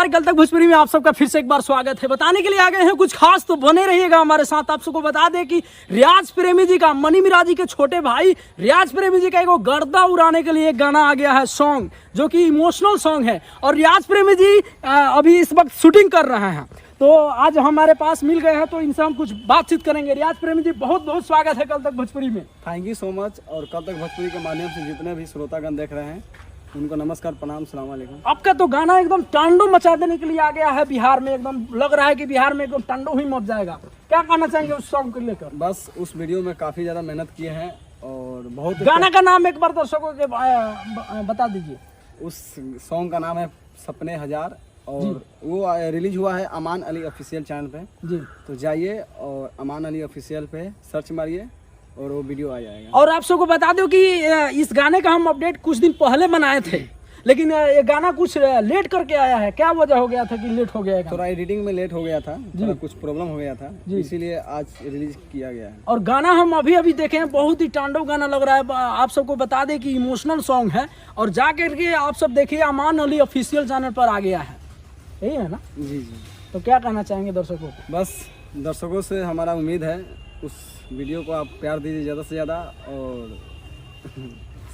नमस्कार, कल तक भोजपुरी में आप सबका फिर से एक बार स्वागत है। बताने के लिए आ गए हैं कुछ खास, तो बने रहिएगा हमारे साथ। आप सबको बता दें कि रियाज प्रेमी जी का, मनी मिराज जी के छोटे भाई रियाज प्रेमी जी का एक गर्दा उड़ाने के लिए एक गाना आ गया है, सॉन्ग जो कि इमोशनल सॉन्ग है। और रियाज प्रेमी जी अभी इस वक्त शूटिंग कर रहे हैं, तो आज हमारे पास मिल गए हैं, तो इनसे हम कुछ बातचीत करेंगे। रियाज प्रेमी जी, बहुत बहुत स्वागत है कल तक भोजपुरी में। Thank you so much. और कल तक भोजपुरी के माध्यम से जितने भी श्रोतागण देख रहे हैं उनको नमस्कार, प्रणाम, सलाम वालेकुम। आपका तो गाना एकदम तांडव मचा देने के लिए आ गया है बिहार में। एकदम लग रहा है कि बिहार में एकदम तांडव ही मच जाएगा। क्या कहना चाहेंगे उस सॉन्ग को लेकर? बस उस वीडियो में काफ़ी ज़्यादा मेहनत किए हैं और बहुत। गाना का नाम एक बार दर्शकों के बता दीजिए। उस सॉन्ग का नाम है सपने हजार और वो रिलीज हुआ है अमान अली ऑफिशियल चैनल पे जी। तो जाइए और अमान अली ऑफिशियल पे सर्च मारिए और वो वीडियो आ जाएगा। और आप सबको बता दो कि इस गाने का हम अपडेट कुछ दिन पहले बनाए थे, लेकिन ये गाना कुछ लेट करके आया है। क्या वजह हो गया था कि लेट हो गया? थोड़ा एडिटिंग में लेट हो गया था, थोड़ा कुछ प्रॉब्लम हो गया था, इसीलिए आज रिलीज किया गया है। और गाना हम अभी अभी देखे हैं, बहुत ही तांडव गाना लग रहा है। आप सबको बता दें कि इमोशनल सॉन्ग है और जाकर के आप सब देखिए, अमान अली ऑफिशियल चैनल पर आ गया है, यही है ना? जी जी। तो क्या कहना चाहेंगे दर्शकों को? बस दर्शकों से हमारा उम्मीद है उस वीडियो को आप प्यार दीजिए ज़्यादा से ज़्यादा और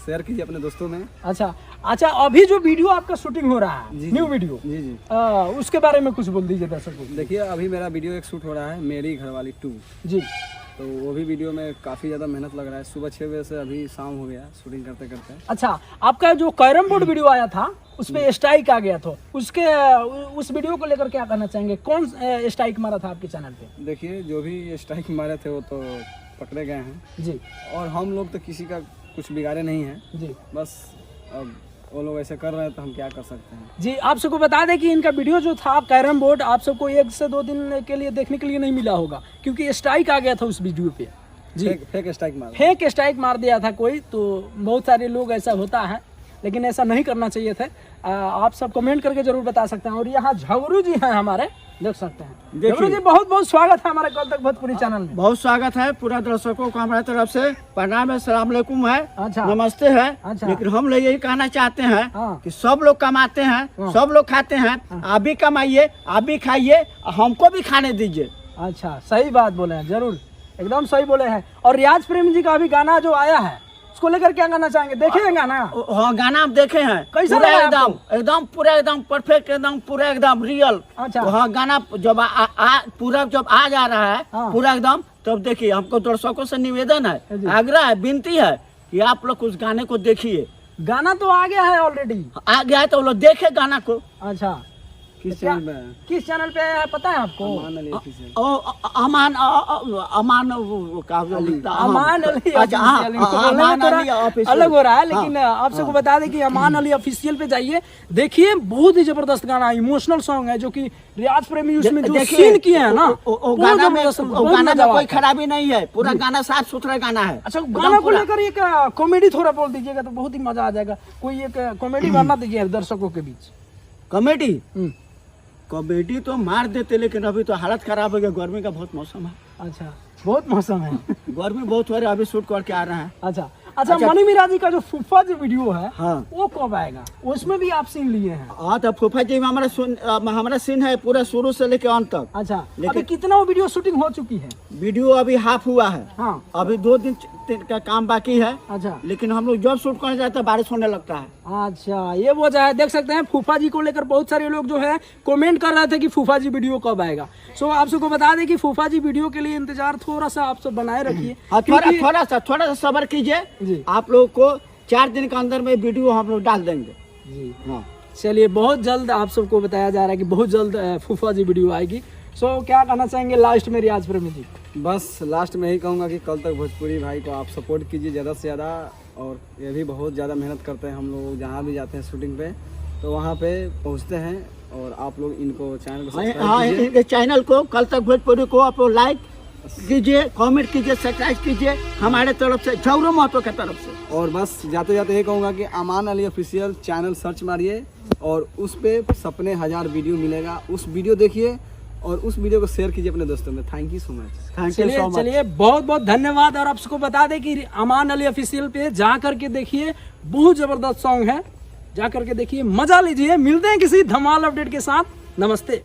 शेयर कीजिए अपने दोस्तों में। अच्छा, अभी जो वीडियो आपका शूटिंग हो रहा है, न्यू वीडियो, जी जी, उसके बारे में कुछ बोल दीजिए दर्शकों को। देखिए अभी मेरा वीडियो एक शूट हो रहा है, मेरी घरवाली 2 जी। तो वो भी वीडियो में काफ़ी ज़्यादा मेहनत लग रहा है। सुबह 6 बजे से अभी शाम हो गया शूटिंग करते करते। अच्छा, आपका जो कैरम बोर्ड वीडियो आया था उसमें स्ट्राइक आ गया था, उस वीडियो को लेकर क्या कहना चाहेंगे? कौन स्ट्राइक मारा था आपके चैनल पे? देखिए जो भी स्ट्राइक मारे थे वो तो पकड़े गए हैं जी। और हम लोग तो किसी का कुछ बिगाड़े नहीं हैं जी। बस अब वो लोग ऐसे कर रहे हैं तो हम क्या कर सकते हैं। जी, आप सबको बता दें कि इनका वीडियो जो था कैरम बोर्ड, आप सबको 1 से 2 दिन के लिए देखने के लिए नहीं मिला होगा, क्योंकि स्ट्राइक आ गया था उस वीडियो पे। जी, फेक स्ट्राइक मार दिया था कोई, तो बहुत सारे लोग ऐसा होता है, लेकिन ऐसा नहीं करना चाहिए था। आप सब कमेंट करके जरूर बता सकते हैं। और यहाँ झगरू जी हैं हमारे, देख सकते हैं। झगरू जी, बहुत बहुत स्वागत है हमारे कल तक भोजपुरी चैनल में। बहुत स्वागत है पूरा दर्शकों को हमारे तरफ से। प्रणाम है, सलाम अलैकुम है, अच्छा, नमस्ते है। अच्छा। लेकिन हम लोग यही कहना चाहते हैं कि सब लोग कमाते हैं, सब लोग खाते हैं, आप भी कमाइए, आप भी खाइए, हमको भी खाने दीजिए। अच्छा, सही बात बोले हैं, जरूर एकदम सही बोले हैं। और रियाज प्रेमी जी का अभी गाना जो आया है उसको लेकर क्या कहना चाहेंगे? देखे हैं गाना? हाँ, गाना आप देखे हैं, कैसा पूरा लगा एकदम एकदम पूरा एकदम परफेक्ट, एकदम पूरा एकदम रियल। अच्छा। हाँ, गाना जब पूरा जब आ जा रहा है पूरा एकदम, तब देखिए हमको दर्शकों से निवेदन है, आग्रह है, विनती है कि आप लोग उस गाने को देखिए। गाना तो आ गया है ऑलरेडी, आ गया है तो लोग देखे गाना को। अच्छा, किस चैनल पे है? किस चैनल पे है पता है आपको? अमान अली ऑफिशियल। अमान अली अलग हो रहा है, लेकिन आप सबको बता दें कि अमान अली ऑफिशियल पे जाइए, देखिए, बहुत ही जबरदस्त गाना, इमोशनल सॉन्ग है, जो कि रियाज प्रेमी उसमें जो सीन किए हैं ना, गाना में कोई खराबी नहीं है, पूरा गाना साफ सुथरा गाना है। अच्छा, गाना को लेकर एक कॉमेडी थोड़ा बोल दीजिएगा तो बहुत ही मजा आ जाएगा। कोई एक कॉमेडी मारना दीजिए दर्शकों के बीच। कॉमेडी कॉमेडी तो मार देते, लेकिन अभी तो हालत खराब हो गया, गर्मी का बहुत मौसम है। अच्छा, बहुत मौसम है, गर्मी बहुत हो रही है, अभी शूट करके आ रहे हैं। अच्छा, मनी मिराज जी का जो फूफा जी वीडियो है, हाँ, वो कब आएगा? उसमें भी आप सीन लिए हैं? हाँ, तो फूफा जी में हमारा सीन है पूरा शुरू से लेकर अंत तक। अच्छा, अभी कितना वो वीडियो शूटिंग हो चुकी है? वीडियो अभी हाफ हुआ है। हाँ, अभी 2 दिन का काम बाकी है। अच्छा, लेकिन हम लोग जब शूट करने जाते हैं बारिश होने लगता है। अच्छा, ये वजह है। देख सकते हैं फूफा जी को लेकर बहुत सारे लोग जो है कमेंट कर रहे थे कि फूफा जी वीडियो कब आएगा। सो आप सबको बता दें कि फूफा जी वीडियो के लिए इंतजार थोड़ा सा आप सब बनाए रखिए, थोड़ा सा सब्र कीजिए। आप लोग को 4 दिन के अंदर में वीडियो हम लोग डाल देंगे। जी हाँ, चलिए, बहुत जल्द आप सबको बताया जा रहा है कि बहुत जल्द फूफा जी वीडियो आएगी। सो क्या कहना चाहेंगे लास्ट में रियाज प्रेमी जी? बस लास्ट में यही कहूँगा कि कल तक भोजपुरी भाई को आप सपोर्ट कीजिए ज़्यादा से ज़्यादा। और ये भी बहुत ज़्यादा मेहनत करते हैं, हम लोग जहाँ भी जाते हैं शूटिंग पे तो वहाँ पे पहुँचते हैं। और आप लोग इनको चैनल को इनके चैनल को कल तक भोजपुरी को आप लोग लाइक कीजिए, कमेंट कीजिए, सब्सक्राइब कीजिए हमारे तरफ से, झगरू महतो के तरफ से। और बस जाते जाते ये कहूँगा कि अमान अली ऑफिशियल चैनल सर्च मारिए और उस पे सपने हजार वीडियो मिलेगा, उस वीडियो देखिए और उस वीडियो को शेयर कीजिए अपने दोस्तों में। Thank you so much. चलिए, बहुत बहुत धन्यवाद। और आप सबको बता दें कि अमान अली ऑफिशियल पे जा करके देखिए, बहुत जबरदस्त सॉन्ग है, जा करके देखिए, मजा लीजिए। मिलते हैं किसी धमाल अपडेट के साथ। नमस्ते।